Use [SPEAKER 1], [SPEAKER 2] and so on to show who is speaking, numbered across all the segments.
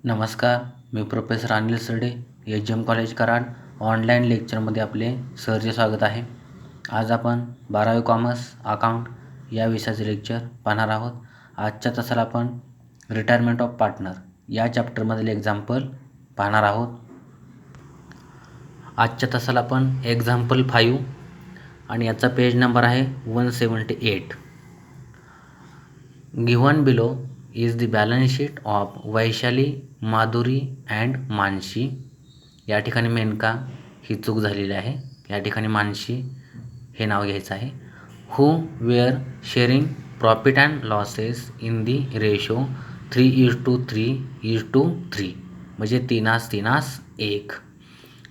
[SPEAKER 1] नमस्कार, मी प्रोफेसर अनिल सरडे, HM. College Karad. Online लेक्चरमध्ये आपले सहर्ष स्वागत आहे. आज आपण 12वी कॉमर्स अकाउंट या विषयाचे लेक्चर पाहणार आहोत. आजच्या तासाला आपण रिटायरमेंट ऑफ पार्टनर या चॅप्टरमधील एक्झाम्पल पाहणार आहोत. आजच्या तासाला आपण एक्झाम्पल 5 आणि याचा पेज नंबर आहे 178. Given below is the balance sheet of Vaishali, Madhuri and Mansi. या ठिकाणी मेनका ही चूक झालेली आहे. या ठिकाणी मानसी हे नाव घ्यायचं आहे. Who were sharing profit and losses in the ratio 3:3:3 म्हणजे 3:1.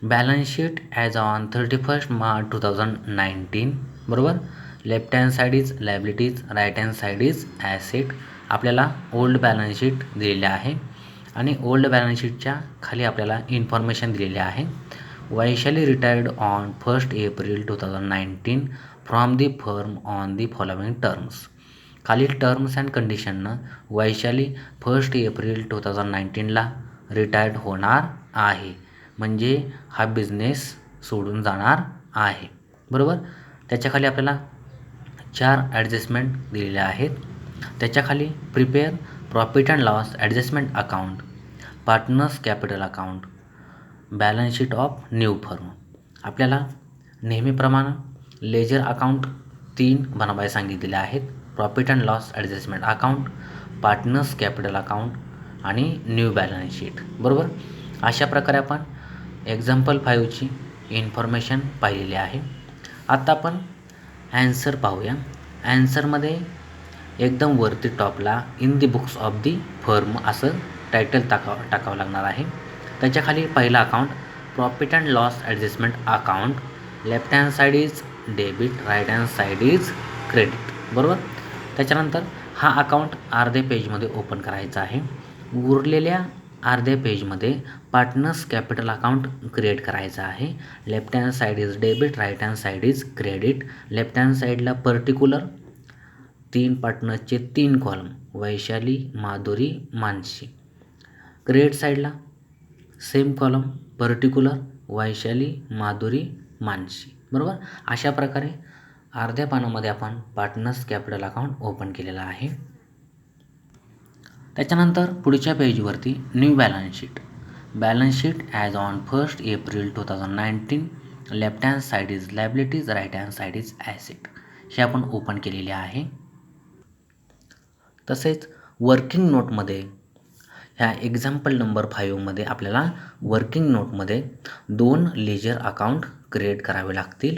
[SPEAKER 1] Balance sheet as on 31 March 2019. बरोबर. Left hand side is liabilities, right hand side is asset. आपल्याला ओल्ड बॅलन्स शीट दिलेली आहे आणि ओल्ड बॅलन्स शीटच्या खाली आपल्याला इन्फॉर्मेशन दिलेली आहे. Vaishali retired on 1 April 2019 from the firm on the following terms. खालील टर्म्स अँड कंडिशननं वैशाली 1 एप्रिल 2019ला रिटायर्ड होणार आहे. म्हणजे हा बिझनेस सोडून जाणार आहे. बरोबर. त्याच्याखाली आपल्याला 4 ॲडजस्टमेंट दिलेल्या आहेत. त्याच्याखाली prepare profit and loss adjustment account, partners capital account, balance sheet of new firm. आपल्याला नेहमीप्रमाणे लेजर अकाउंट 3 बनवायला सांगितलेले आहेत. Profit and loss adjustment account, partners capital account आणि न्यू बॅलन्स शीट. बरोबर. अशा प्रकारे आपण एक्झाम्पल 5ची इन्फॉर्मेशन पाहिलेली आहे. आता आपण ॲन्सर पाहूया. ॲन्सरमध्ये एकदम वरती टॉपला in the books of the firm असं टायटल टाकावं लागणार आहे. त्याच्याखाली पहिला account profit and loss adjustment account. Left hand side is debit, right hand side is credit. बरोबर. त्याच्यानंतर हा अकाउंट अर्ध्या पेजमध्ये ओपन करायचा आहे. उरलेल्या अर्ध्या पेजमध्ये पार्टनर्स कॅपिटल अकाउंट क्रिएट करायचं आहे. Left hand side is debit, right hand side is credit. Left hand साईडला पर्टिक्युलर 3 पार्टनर्सचे 3 कॉलम वैशाली, माधुरी, मानसी. क्रेडिट साईडला same column particular Vaishali, Madhuri, Mansi. बरोबर. अशा प्रकारे अर्ध्या पानामध्ये आपण पार्टनर्स कॅपिटल अकाउंट ओपन केलेलं आहे. त्याच्यानंतर पुढच्या पेजवरती new balance sheet. Balance sheet as on 1 April 2019. Left hand side is liabilities, right hand side is asset. हे आपण ओपन केलेले आहे. तसेच वर्किंग नोटमध्ये ह्या एक्झाम्पल नंबर 5मध्ये आपल्याला वर्किंग नोटमध्ये 2 लेजर अकाउंट क्रिएट करावे लागतील.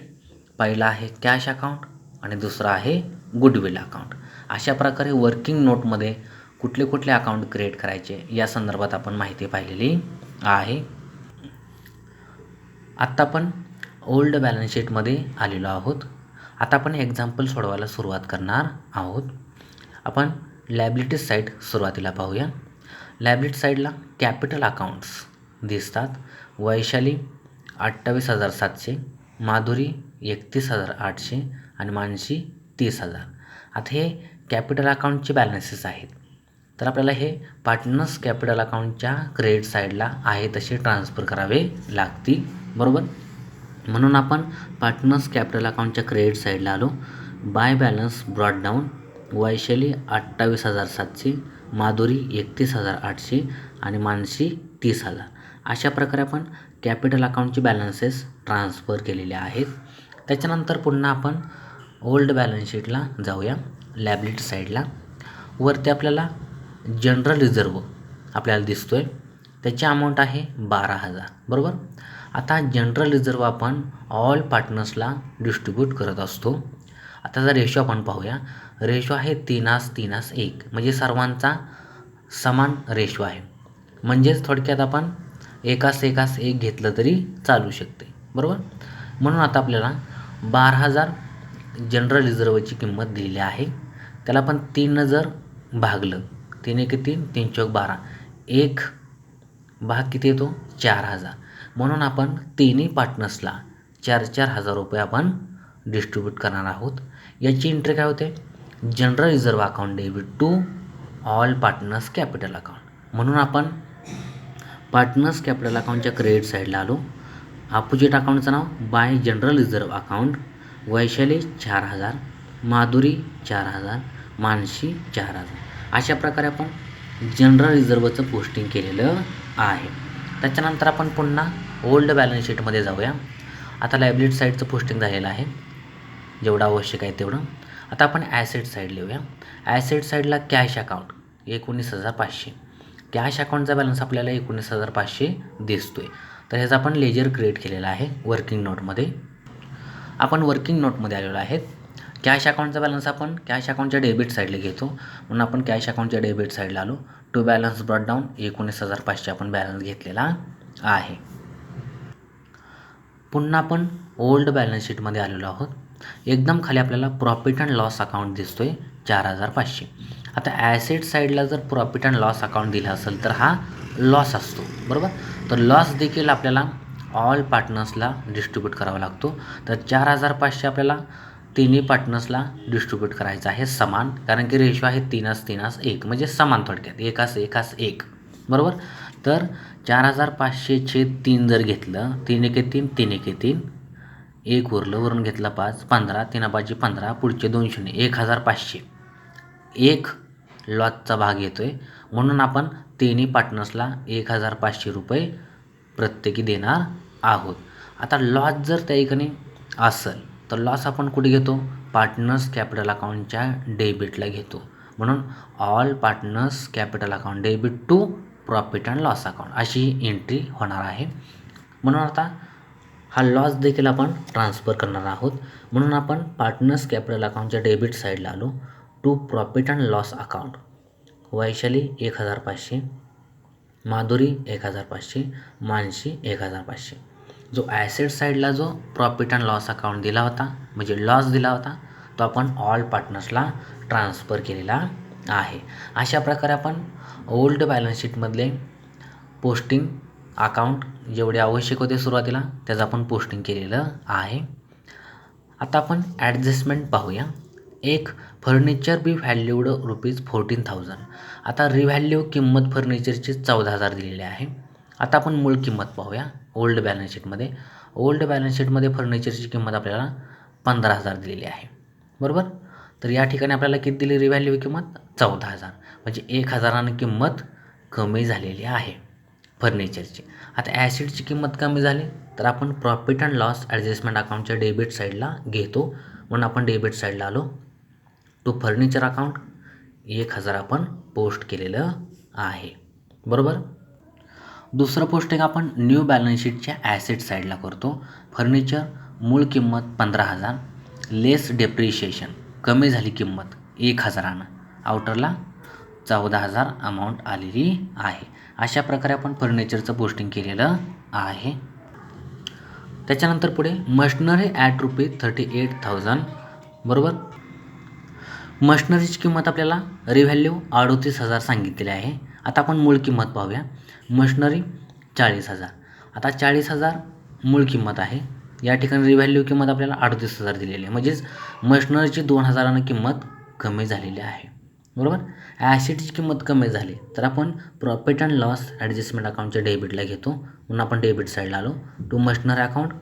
[SPEAKER 1] पहिला आहे कॅश अकाउंट आणि दुसरा आहे गुडविल अकाउंट. अशा प्रकारे वर्किंग नोटमध्ये कुठले कुठले अकाउंट क्रिएट करायचे या संदर्भात आपण माहिती पाहिलेली आहे. आत्ता आपण ओल्ड बॅलन्स शीटमध्ये आलेलो आहोत. आता आपण एक्झाम्पल सोडवायला सुरुवात करणार आहोत. आपण लायबिलिटीज साईड सुरुवातीला पाहूया. लायबिलिटी साईडला कॅपिटल अकाउंट्स दिसतात. वैशाली 28,700, माधुरी 31,800 आणि मानसी 30,000. आता हे कॅपिटल अकाउंटचे बॅलन्सेस आहेत. तर आपल्याला हे पार्टनर्स कॅपिटल अकाउंटच्या क्रेडिट साईडला आहे तसे ट्रान्सफर करावे लागतील. बरोबर. म्हणून आपण पार्टनर्स कॅपिटल अकाउंटच्या क्रेडिट साईडला आलो. By balance brought down Vaishali 28,700, Madhuri 31,800 आणि मानसी 30,000. अशा प्रकारे आपण कॅपिटल अकाउंटचे बॅलन्सेस ट्रान्सफर केलेले आहेत. त्याच्यानंतर पुन्हा आपण ओल्ड बॅलन्स शीटला जाऊया. लायबिलिटी साईडला वरती आपल्याला जनरल रिझर्व आपल्याला दिसतोय. त्याची अमाऊंट आहे 12,000. बरोबर. आता जनरल रिझर्व आपण ऑल पार्टनर्सला डिस्ट्रीब्यूट करत असतो. आता जर रेशो आपण पाहूया. रेशो आहे 3:1 म्हणजे सर्वांचा समान रेशो आहे. म्हणजेच थोडक्यात आपण 1:1 घेतलं तरी चालू शकते. बरोबर. म्हणून आता आपल्याला 12,000 जनरल रिझर्वची किंमत दिलेली आहे. त्याला आपण 3 जर भागलं, 3 1 3, 3 चौक 12, 1 भाग किती येतो 4,000. म्हणून आपण तिन्ही पार्टनर्सला 4,000 रुपये आपण डिस्ट्रीब्यूट करणार आहोत. याची एंट्री काय होते general reserve account debit to all partners capital account. म्हणून आपण पार्टनर्स कॅपिटल अकाउंटच्या क्रेडिट साईडला आलो. अपोजिट अकाउंटचं नाव by general reserve account. Vaishali 4,000, Madhuri 4,000, Mansi 4,000. अशा प्रकारे आपण जनरल रिझर्वचं पोस्टिंग केलेलं आहे. त्याच्यानंतर आपण पुन्हा ओल्ड बॅलन्स शीटमध्ये जाऊया. आता लायबिलिटी साईडचं पोस्टिंग झालेलं आहे, जेवढं आवश्यक आहे तेवढं. आता आपण ॲसेट साईड लिहूया. ॲसेट साईडला कॅश अकाउंट 19,500. कॅश अकाउंटचा बॅलन्स आपल्याला 19,500 दिसतो आहे. तर ह्याचा आपण लेजर क्रिएट केलेला आहे वर्किंग नोटमध्ये. आपण वर्किंग नोटमध्ये आलेलो आहे. कॅश अकाउंटचा बॅलन्स आपण कॅश अकाउंटच्या डेबिट साईडला घेतो, म्हणून आपण कॅश अकाउंटच्या डेबिट साईडला आलो. टू बॅलन्स ब्रॉट डाऊन 19,500 आपण बॅलन्स घेतलेला आहे. पुन्हा आपण ओल्ड बॅलन्स शीटमध्ये आलेलो आहोत. एकदम खाली आपल्याला प्रॉफिट अँड लॉस अकाउंट दिसतो आहे 4,500. आता ॲसेट साईडला जर प्रॉफिट अँड लॉस अकाउंट दिला असेल तर हा लॉस असतो, बरोबर. तर लॉस देखील आपल्याला ऑल पार्टनर्सला डिस्ट्रीब्यूट करावा लागतो. तर 4,500 आपल्याला तिन्ही पार्टनर्सला डिस्ट्रीब्यूट करायचं आहे समान, कारण की रेशो आहे 3:1 म्हणजे समान, थोडक्यात 1:1 बरोबर. तर 4,500/3 जर घेतलं, 3 3 3 1 उरलं, वरून घेतला 5, 15, 3 15, पुढचे 2 शून्य, 1,500. एक लॉसचा भाग येतो आहे, म्हणून आपण तिन्ही पार्टनर्सला 1,500 रुपये प्रत्येकी देणार आहोत. आता लॉस जर त्या ठिकाणी असेल तर लॉस आपण कुठे घेतो? पार्टनर्स कॅपिटल अकाउंटच्या डेबिटला घेतो. म्हणून all partners capital account debit to profit and loss account अशी एंट्री होणार आहे. म्हणून आता हा लॉस देखील आपण ट्रान्सफर करणार आहोत. म्हणून आपण पार्टनर्स कॅपिटल अकाउंटच्या डेबिट साईडला आलो. To profit and loss account. Vaishali 1,500, Madhuri 1,500, Manasi 1,500. जो ॲसेट साईडला जो प्रॉफिट अँड लॉस अकाउंट दिला होता, म्हणजे लॉस दिला होता, तो आपण ऑल पार्टनर्सला ट्रान्सफर केलेला आहे. अशा प्रकारे आपण ओल्ड बॅलन्स शीटमधले पोस्टिंग अकाउंट जेवढे आवश्यक होते सुरुवातीला त्याचं आपण पोस्टिंग केलेलं आहे. आता आपण ॲडजस्टमेंट पाहूया. एक, फर्निचर बी व्हॅल्यूड ₹14,000. आता रिव्हॅल्यू किंमत फर्निचरची 14,000 दिलेली आहे. आता आपण मूळ किंमत पाहूया ओल्ड बॅलन्स शीटमध्ये. ओल्ड बॅलन्स शीटमध्ये फर्निचरची किंमत आपल्याला 15,000 दिलेली आहे, बरोबर. तर या ठिकाणी आपल्याला किती दिली रिव्हॅल्यू किंमत? 14,000, म्हणजे 1,000 किंमत कमी झालेली आहे फर्निचरची. आता ॲसेटची किंमत कमी झाली तर आपण प्रॉफिट अँड लॉस ॲडजस्टमेंट अकाउंटच्या डेबिट साईडला घेतो, म्हणून आपण डेबिट साईडला आलो. टू फर्निचर अकाउंट 1,000 आपण पोस्ट केलेलं आहे, बरोबर. दुसरं पोस्टिंग आपण न्यू बॅलन्स शीटच्या ॲसेट साईडला करतो. फर्निचर मूळ किंमत 15,000, लेस डेप्रिशिएशन कमी झाली किंमत 1,000, आउटरला 14,000 अमाऊंट आलेली आहे. अशा प्रकारे आपण फर्निचरचं पोस्टिंग केलेलं आहे. त्याच्यानंतर पुढे मशनरी ॲट ₹38,000, बरोबर. मशनरीची किंमत आपल्याला रिव्हॅल्यू 38,000 सांगितलेली आहे. आता आपण मूळ किंमत पाहूया. मशनरी 40,000. आता 40,000 मूळ किंमत आहे. या ठिकाणी रिव्हॅल्यू किंमत आपल्याला 38,000 दिलेली आहे, म्हणजेच मशनरीची 2,000 किंमत कमी झालेली आहे, बरोबर. ॲसेटची किंमत कमी झाली तर आपण प्रॉफिट अँड लॉस ॲडजस्टमेंट अकाउंटच्या डेबिटला घेतो, म्हणून आपण डेबिट साईडला आलो. टू मशनरी अकाउंट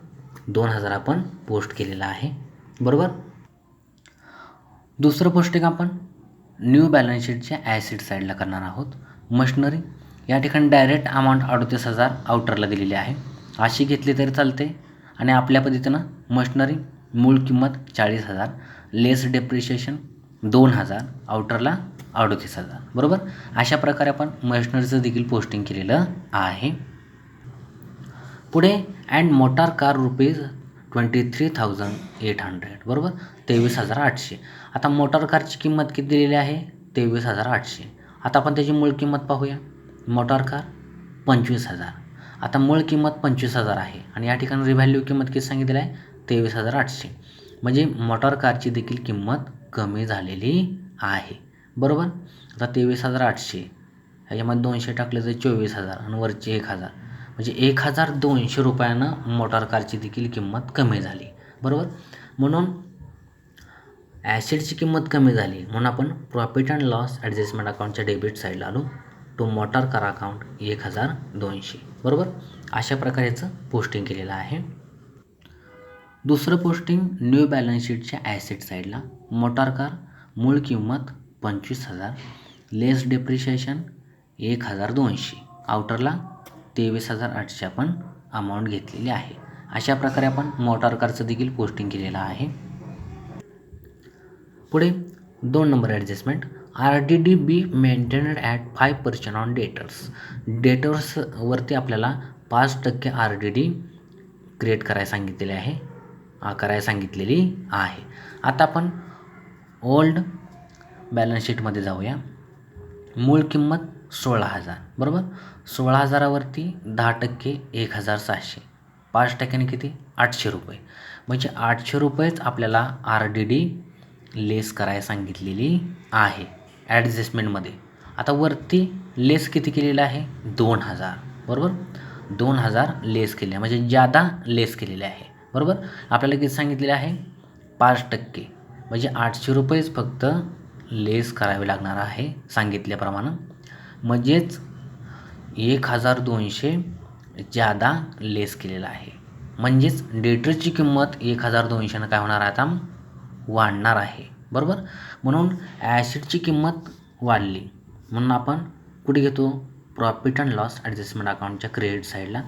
[SPEAKER 1] 2,000 आपण पोस्ट केलेला आहे, बरोबर. दुसरं पोस्टिंग आपण न्यू बॅलन्स शीटच्या ॲसेट साईडला करणार आहोत. मशनरी या ठिकाणी डायरेक्ट अमाऊंट 38,000 आउटरला दिलेली आहे, अशी घेतली तरी चालते. आणि आपल्या पद्धतीनं मशनरी मूळ किंमत 40,000, लेस डेप्रिशिएशन 2,000, आउटरला 38,000, बरोबर. अशा प्रकारे आपण मशनरीचं देखील पोस्टिंग केलेलं आहे. पुढे अँड मोटार कार ₹23,800, बरोबर. 23,800. आता मोटार कारची किंमत किती दिलेली आहे? 23,800. आता आपण त्याची मूळ किंमत पाहूया. Motor car 25,000. आता मूळ किंमत 25,000 आहे आणि या ठिकाणी रिव्हॅल्यू किंमत किती सांगितलेली आहे? 23,800. म्हणजे मोटार कारची देखील किंमत कमी झालेली आहे, बरोबर. आता 23,800 ह्याच्यामध्ये 200 टाकले तर 24,000 आणि वरचे 1,000, म्हणजे 1,200 रुपयानं मोटार कारची देखील किंमत कमी झाली, बरोबर. म्हणून ॲसेटची किंमत कमी झाली म्हणून आपण प्रॉफिट अँड लॉस ॲडजस्टमेंट अकाउंटच्या डेबिट साईडला आलो. To motor car account 1200. बरोबर, अशा प्रकारे याचं पोस्टिंग केलेलं आहे. दुसरं पोस्टिंग न्यू बॅलन्स शीटच्या ॲसेट साईडला. मोटार कार मूळ किंमत 25,000, लेस डेप्रिशिएशन 1,200, आउटरला 23,800 आपण अमाऊंट घेतलेली आहे. अशा प्रकारे आपण मोटार कारचं देखील पोस्टिंग केलेलं आहे. पुढे 2 number adjustment. RDD be maintained at 5% on debtors. डेटर्सवरती आपल्याला 5% RDD क्रिएट करायला सांगितलेली आहे. आता आपण ओल्ड बॅलन्स शीटमध्ये जाऊया. मूळ किंमत 16,000. बरोबर, 16,000वरती 10% 1,700, 5% किती 800 रुपये. म्हणजे 800 रुपयेच आपल्याला RDD लेस करायला सांगितलेली आहे ॲडजस्टमेंटमध्ये. आता वरती लेस किती केलेलं आहे 2,000. बरोबर, 2,000 लेस केले म्हणजे जादा लेस केलेले आहे. बरोबर, आपल्याला किती सांगितलेले आहे 5%, म्हणजे 800 रुपयेच फक्त लेस करावे लागणार आहे सांगितल्याप्रमाणे. म्हणजेच 1,200 जादा लेस केलेला आहे. म्हणजेच डेटरची किंमत 1,200 काय होणार आता वाढणार आहे. बरोबर, म्हणून ॲसेटची किंमत वाढली म्हणून आपण कुठे घेतो प्रॉफिट अँड लॉस ॲडजस्टमेंट अकाउंटच्या क्रेडिट साईडला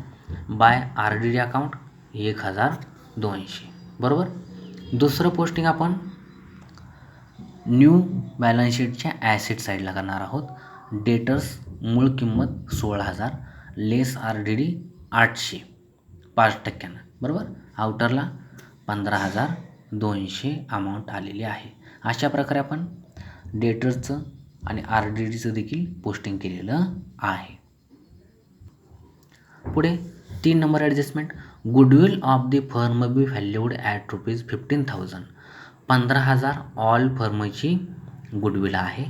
[SPEAKER 1] बाय RDD अकाउंट 1,200. बरोबर, दुसरं पोस्टिंग आपण न्यू बॅलन्स शीटच्या ॲसेट साईडला करणार आहोत. डेटर्स मूळ किंमत 16,000, लेस RDD 800 5%. बरोबर, आउटरला 15,200 अमाऊंट आलेली आहे. अशा प्रकारे आपण डेटर्सचं आणि RDDचं देखील पोस्टिंग केलेलं आहे. पुढे 3 number adjustment. Goodwill of the firm be valued at ₹15,000. 15,000 all फर्मची गुडविल आहे.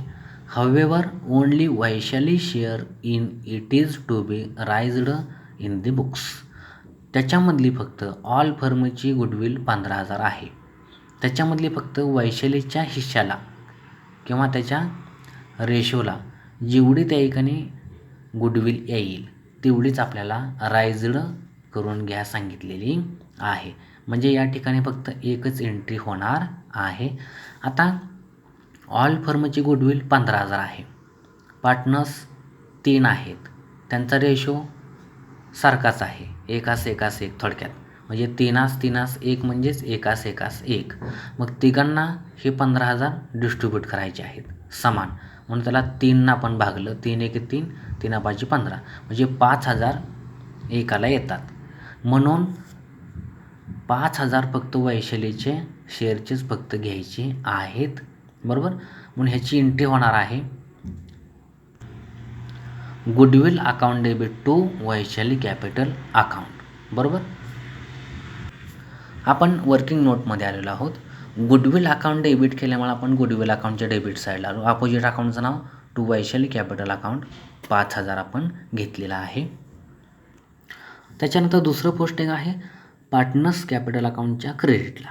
[SPEAKER 1] हवेवर only Vaishali share in it is to be raised in the books. त्याच्यामधली फक्त ऑल फर्मची गुडविल 15,000 आहे. त्याच्यामधली फक्त वैशालीच्या हिश्श्याला किंवा त्याच्या रेशोला जेवढी त्या ठिकाणी गुडविल येईल तेवढीच आपल्याला राइज्ड करून घ्या सांगितलेली आहे. म्हणजे या ठिकाणी फक्त एकच एंट्री होणार आहे. आता ऑल फर्मची गुडविल 15,000 आहे. पार्टनर्स 3 आहेत. त्यांचा रेशो सारखाच आहे 1:1:1 थोडक्यात. म्हणजे 3:1 म्हणजेच 1:1:1. मग तिघांना हे 15,000 डिस्ट्रीब्यूट करायचे आहेत समान. म्हणून त्याला 3 आपण भागलं. 3 1 3, 3 5 15 म्हणजे 5,000 एकाला येतात. म्हणून 5,000 फक्त वैशालीचे शेअरचेच फक्त घ्यायचे आहेत. बरोबर, म्हणून ह्याची एंट्री होणार आहे goodwill account debit to Vaishali capital account. बरोबर, आपण वर्किंग नोटमध्ये आलेलो आहोत. गुडविल अकाउंट डेबिट केल्यामुळे आपण गुडविल अकाउंटच्या डेबिट साईडला आलो. अपोजिट अकाउंटचं नाव टू वैशाली कॅपिटल अकाउंट 5,000 आपण घेतलेलं आहे. त्याच्यानंतर दुसरं पोस्टिंग आहे पार्टनर्स कॅपिटल अकाउंटच्या क्रेडिटला.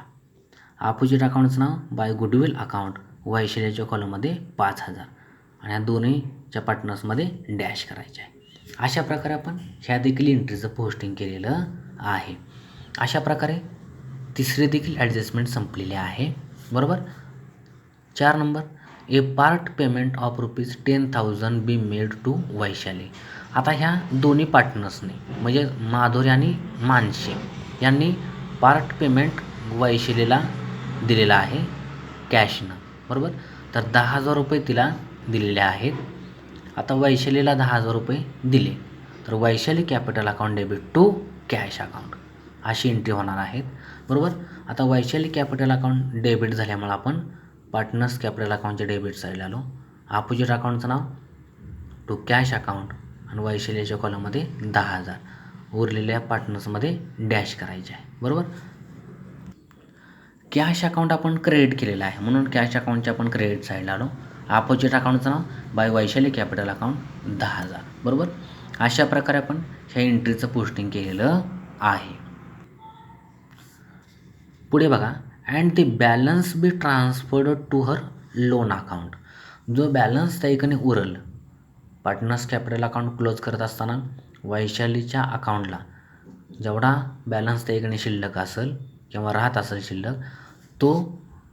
[SPEAKER 1] अपोजिट अकाउंटचं नाव बाय गुडविल अकाउंट वैशालीच्या कॉलममध्ये 5,000 आणि या दोन्हीच्या पार्टनर्समध्ये डॅश करायचे आहे. अशा प्रकारे आपण ह्या देखील एंट्रीचं पोस्टिंग केलेलं आहे. अशा प्रकारे तिसरे देखील ॲडजस्टमेंट संपलेले आहे. बरोबर, 4 number. A part payment of ₹10,000 be made to Vaishali. आता ह्या दोन्ही पार्टनर्सने म्हणजे माधुरी आणि मानशी यांनी पार्ट पेमेंट वैशालीला दिलेला आहे कॅशनं. बरोबर, तर 10,000 रुपये तिला दिलेले आहेत. आता वैशालीला 10,000 रुपये दिले तर Vaishali capital account debit to cash account अशी एंट्री होणार आहेत. बरोबर, आता वैशाली कॅपिटल अकाउंट डेबिट झाल्यामुळे आपण पार्टनर्स कॅपिटल अकाउंटच्या डेबिट साईडला आलो. अपोजिट अकाउंटचं नाव टू कॅश अकाउंट आणि वैशालीच्या कॉलममध्ये 10,000 उरलेल्या पार्टनर्समध्ये डॅश करायचे आहे. बरोबर, कॅश अकाउंट आपण क्रेडिट केलेलं आहे म्हणून कॅश अकाउंटच्या आपण क्रेडिट साईडला आलो. अपोजिट अकाउंटचं नाव बाय वैशाली कॅपिटल अकाउंट 10,000. बरोबर, अशा प्रकारे आपण ह्या एंट्रीचं पोस्टिंग केलेलं आहे. पुढे बघा and the balance be transferred to her loan account. जो बॅलन्स त्या ठिकाणी उरल पार्टनर्स कॅपिटल अकाउंट क्लोज करत असताना वैशालीच्या अकाउंटला जेवढा बॅलन्स त्या ठिकाणी शिल्लक असेल किंवा राहत असेल शिल्लक तो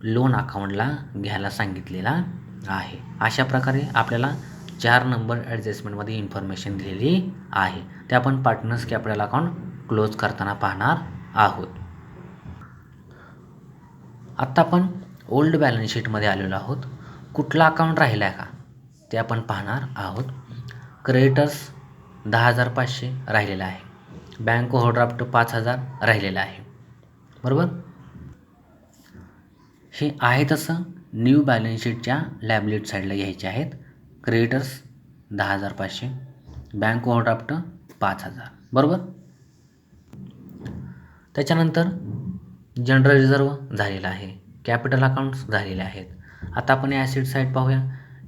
[SPEAKER 1] लोन अकाउंटला घ्यायला सांगितलेला आहे. अशा प्रकारे आपल्याला 4 नंबर ॲडजस्टमेंटमध्ये इन्फॉर्मेशन दिलेली आहे. ते आपण पार्टनर्स कॅपिटल अकाउंट क्लोज करताना पाहणार आहोत. आत्ता आपण ओल्ड बॅलन्स शीटमध्ये आलेलो आहोत. कुठला अकाउंट राहिला आहे का ते आपण पाहणार आहोत. क्रेडिटर्स 10,500 राहिलेला आहे. बँक ओव्हरड्राफ्ट 5,000 राहिलेला आहे. बरोबर. हे आहे तसं न्यू बॅलन्स शीटच्या लॅबिलिटी साईडला घ्यायचे आहेत. Creditors 10,500, bank overdraft 5,000. बरोबर. त्याच्यानंतर जनरल रिझर्व झालेला आहे. कॅपिटल अकाउंट्स झालेले आहेत. आता आपण ॲसेट साईड पाहूया.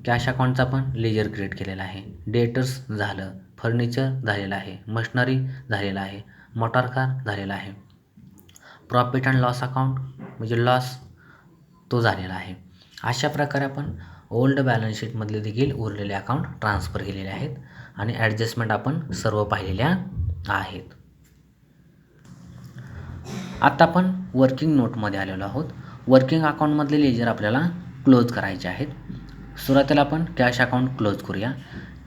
[SPEAKER 1] कॅश अकाउंटचा पण लेजर क्रिएट केलेला आहे. डेटर्स झालं, फर्निचर झालेलं आहे, मशिनरी झालेलं आहे, मोटार कार झालेला आहे. प्रॉफिट अँड लॉस अकाउंट म्हणजे लॉस तो झालेला आहे. अशा प्रकारे आपण ओल्ड बॅलन्स शीटमधले देखील उरलेले अकाउंट ट्रान्सफर केलेले आहेत आणि ॲडजस्टमेंट आपण सर्व पाहिलेल्या आहेत. आता आपण वर्किंग नोटमध्ये आलेलो आहोत. वर्किंग अकाउंटमधले लेजर आपल्याला क्लोज करायचे आहेत. सुरुवातीला आपण कॅश अकाउंट क्लोज करूया.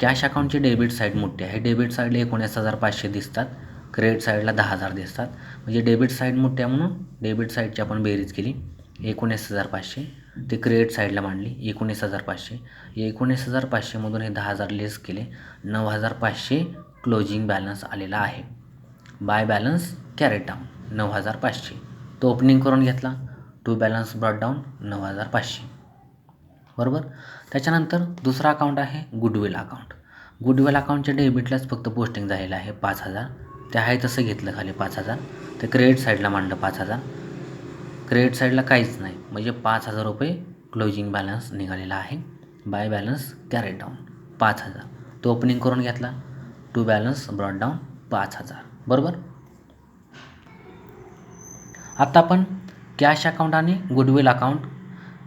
[SPEAKER 1] कॅश अकाउंटची डेबिट साईड मोठी आहे. डेबिट साईडला 19,500 दिसतात, क्रेडिट साईडला 10,000 दिसतात. म्हणजे डेबिट साईड मोठी आहे म्हणून डेबिट साईडची आपण बेरीज केली 19,500. ते क्रेडिट साईडला मांडली 19,500. 19,500मधून हे 10,000 लेस केले 9,500 क्लोजिंग बॅलन्स आलेला आहे. By balance carried down 9,500. तो ओपनिंग करून घेतला. To balance brought down 9,500. बरोबर. त्याच्यानंतर दुसरा अकाउंट आहे गुडविल अकाउंट. गुडविल अकाउंटच्या डेबिटलाच फक्त पोस्टिंग झालेलं आहे 5,000. ते आहे तसं घेतलं खाली 5,000. ते क्रेडिट साईडला मांडलं 5,000. क्रेडिट साईडला काहीच नाही म्हणजे 5,000 रुपये क्लोजिंग बॅलन्स निघालेला आहे. By balance carried down 5,000. तो ओपनिंग करून घेतला. To balance brought down 5,000. बरोबर. आता आपण कॅश अकाउंट आणि गुडविल अकाउंट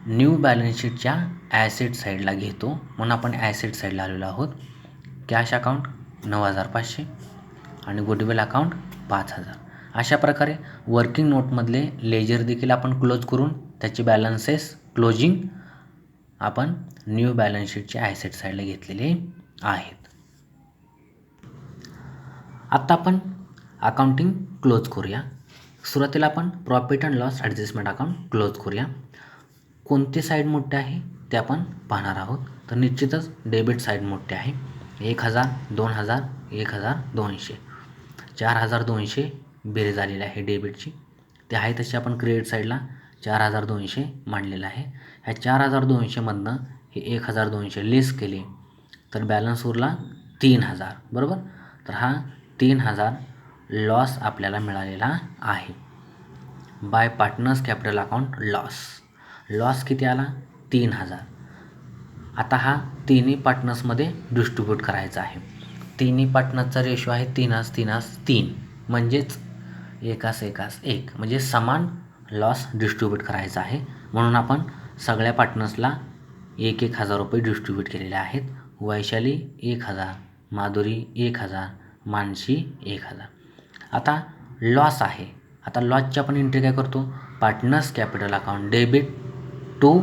[SPEAKER 1] न्यू बॅलन्स शीटच्या ॲसेट साईडला घेतो म्हणून आपण ॲसेट साईडला आलेलो आहोत. कॅश अकाउंट 9,500 आणि गुडविल अकाउंट 5,000. अशा प्रकारे वर्किंग नोटमधले लेजर देखील आपण क्लोज करून त्याची बॅलन्सेस क्लोजिंग आपण न्यू बॅलन्स शीटच्या ॲसेट साईडला घेतलेले आहेत. आत्ता आपण अकाउंटिंग क्लोज करूया. सुरुवातीला आपण profit and loss adjustment account close करूया. कोणती साईड मोठी आहे ते आपण पाहणार आहोत. तर निश्चितच डेबिट साईड मोठी आहे. 1,000, 2,000, 1,200, 4,200 बेरीज झालेली आहे डेबिटची. ते आहे तशी आपण क्रेडिट साईडला 4,200 मांडलेलं आहे. ह्या 4,200मधनं हे 1,200 लेस केले तर बॅलन्स उरला 3,000. बरोबर. तर हा 3,000 लॉस आपल्याला मिळालेला आहे. Bye partners capital account loss किती आला 3,000. आता हा तिन्ही पार्टनर्समध्ये डिस्ट्रीब्यूट करायचा आहे. तिन्ही पार्टनर्सचा रेशो आहे 3:3:3 म्हणजेच 1:1 म्हणजे समान लॉस डिस्ट्रीब्यूट करायचा आहे. म्हणून आपण सगळ्या पार्टनर्सला 1,000 रुपये डिस्ट्रीब्यूट केलेले आहेत. वैशाली 1,000, माधुरी 1,000, मानसी 1,000. आता लॉस आहे. आता लॉसची आपण एंट्री काय करतो. Partners capital account debit to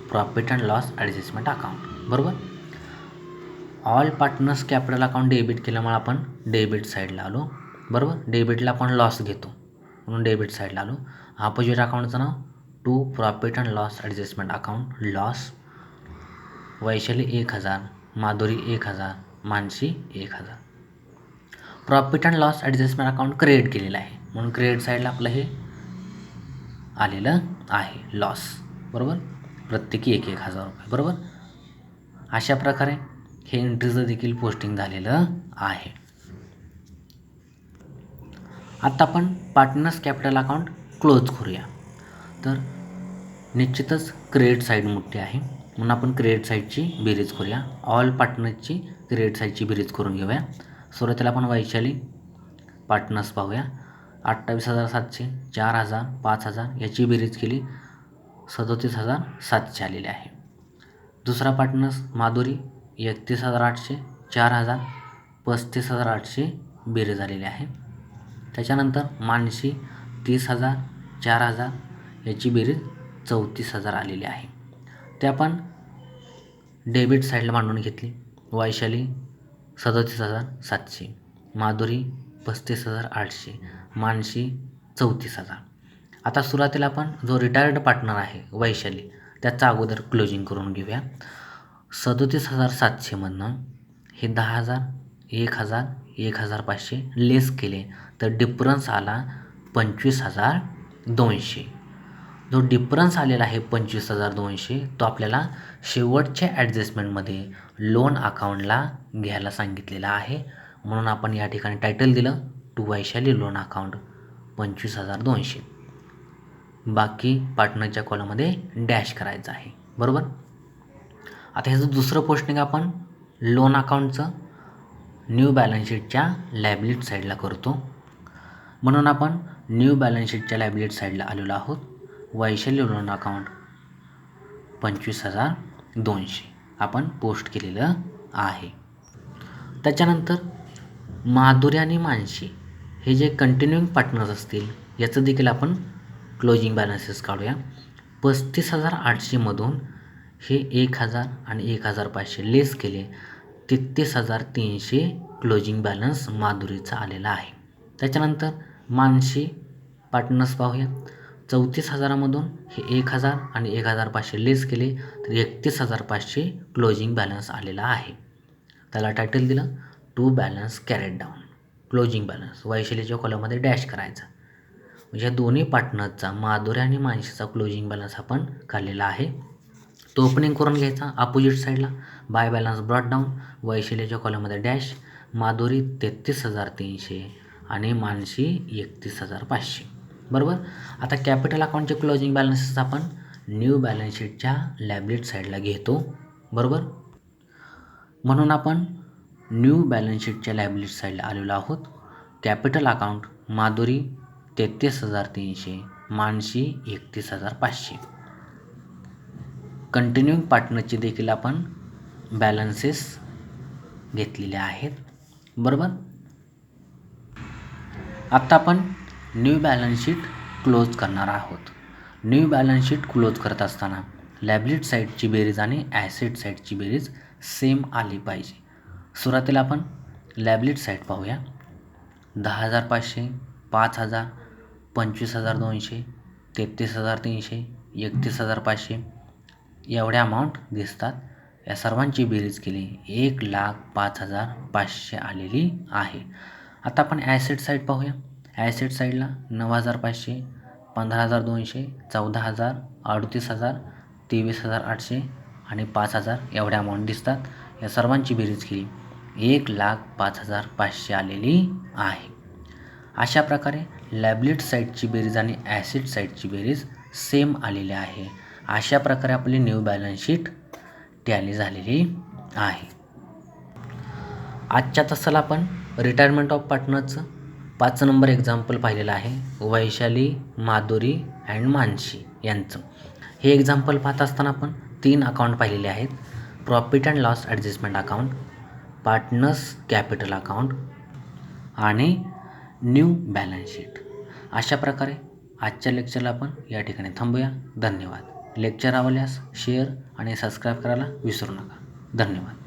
[SPEAKER 1] profit and loss adjustment account. बरोबर. All partners capital account debit केल्यामुळे आपण डेबिट साईडला आलो. बरोबर. डेबिटला आपण लॉस घेतो म्हणून डेबिट साईडला आलो. अपोजिट अकाउंटचं नाव to profit and loss adjustment account loss. Vaishali 1,000, Madhuri 1,000, Mansi 1,000. Profit and loss adjustment account create केलेलं आहे म्हणून क्रेडिट साईडला आपलं हे आलेलं आहे लॉस. बरोबर. प्रत्येकी 1,000 रुपये. बरोबर. अशा प्रकारे हे एंट्रीचं देखील पोस्टिंग झालेलं आहे. आता आपण पार्टनर्स कॅपिटल अकाउंट क्लोज करूया. तर निश्चितच क्रेडिट साईड मोठी आहे म्हणून आपण क्रेडिट साईडची बेरीज करूया. ऑल पार्टनर्सची क्रेडिट साईडची बेरीज करून घेऊया. सुरुवातीला आपण वैशाली पार्टनर्स पाहूया. 28,700, 4,000, 5,000 याची बेरीज केली 37,700 आलेले आहे. दुसरा पार्टनर्स माधुरी 31,800, 4,000, 35,800 बेरीज आलेली आहे. त्याच्यानंतर मानसी 30,000, 4,000 याची बेरीज 34,000 आलेली आहे. ते आपण डेबिट साईडला मांडून घेतली. वैशाली 37,700, माधुरी 35,800, मानसी 34,000. आता सुरुवातीला आपण जो रिटायर्ड पार्टनर आहे वैशाली त्याचा अगोदर क्लोजिंग करून घेऊया. 37,700मधनं हे 10,000, 1,000, 1,500 लेस केले तर डिफरन्स आला 25,200. जो डिफरन्स आलेला आहे 25,200 तो आपल्याला शेवटच्या ॲडजस्टमेंटमध्ये लोन अकाउंटला घ्यायला सांगितलेला आहे. म्हणून आपण या ठिकाणी टायटल दिलं टू वैशाली लोन अकाउंट 25,200. बाकी पार्टनरच्या कॉलममध्ये डॅश करायचं आहे. बरोबर. आता ह्याचं दुसरं पोस्टिंग आपण लोन अकाउंटचं न्यू बॅलन्स शीटच्या लायबिलिटी साईडला करतो. म्हणून आपण न्यू बॅलन्स शीटच्या लायबिलिटी साईडला आलेलो आहोत. वैशाली लोन अकाउंट 25,200 आपण पोस्ट केलेलं आहे. त्याच्यानंतर माधुरी आणि मानसी हे जे कंटिन्युइंग पार्टनर्स असतील याचं देखील आपण क्लोजिंग बॅलन्सेस काढूया. 35,800मधून हे 1,000 आणि 1,500 लेस केले 33,300 क्लोजिंग बॅलन्स माधुरीचा आलेला आहे. त्याच्यानंतर मानसी पार्टनर्स पाहूया. 34,000मधून हे 1,000 आणि 1,500 लेस केले तर 31,500 क्लोजिंग बॅलन्स आलेला आहे. त्याला टायटल दिलं to balance carried down closing balance. वैशालीच्या कॉलममध्ये डॅश करायचा. म्हणजे दोन्ही पार्टनरचा माधुरी आणि मानसीचा क्लोजिंग बॅलन्स आपण काढलेला आहे. तो ओपनिंग करून घ्यायचा अपोजिट साईडला. By balance brought down. वैशालीच्या कॉलममध्ये डॅश. माधुरी 33,300 आणि मानसी 31,500. बरोबर. आता कॅपिटल अकाउंटचे क्लोजिंग बॅलन्सेस आपण न्यू बॅलन्स शीटच्या लायबिलिटी साईडला घेतो. बरोबर. म्हणून आपण न्यू बॅलन्स शीटच्या लायबिलिटी साईडला आलेलो आहोत. Capital account Madhuri 33,300, Mansi 31,500. Continuing पार्टनरचे देखील आपण बॅलन्सेस घेतलेले आहेत. बरोबर. आत्ता आपण न्यू बॅलन्स शीट क्लोज करणार आहोत. न्यू बॅलन्स शीट क्लोज करत असताना लायबिलिटी साईडची बेरीज आणि ॲसेट साईडची बेरीज सेम आली पाहिजे. सुरुवातीला आपण लायबिलिटी साईड पाहूया. 10,500, 5,000, 25,200, 33,300, 31,500 एवढ्या अमाऊंट दिसतात. या सर्वांची बेरीज केली 1,05,500 आलेली आहे. आता आपण ॲसेट साईड पाहूया. ॲसेट साईडला 9,500, 15,200, 14,000, 38,000, 23,800 आणि 5,000 एवढ्या अमाऊंट दिसतात. या सर्वांची बेरीज केली 1,05,500 आलेली आहे. अशा प्रकारे लायबिलिटी साईडची बेरीज आणि ॲसेट साईडची बेरीज सेम आलेली आहे. अशा प्रकारे आपली न्यू बॅलन्स शीट टॅली झालेली आहे. आजच्या तासाला आपण रिटायरमेंट ऑफ पार्टनरचं 5 नंबर एक्झाम्पल पाहिलेलं आहे. वैशाली, माधुरी अँड मानसी यांचं. हे एक्झाम्पल पाहत असताना आपण 3 अकाउंट पाहिलेले आहेत. Profit and loss adjustment account, partners capital account आणि न्यू बॅलन्स शीट. अशा प्रकारे आजच्या लेक्चरला आपण या ठिकाणी थांबूया. धन्यवाद. लेक्चर आवडल्यास शेअर आणि सबस्क्राईब करायला विसरू नका. धन्यवाद.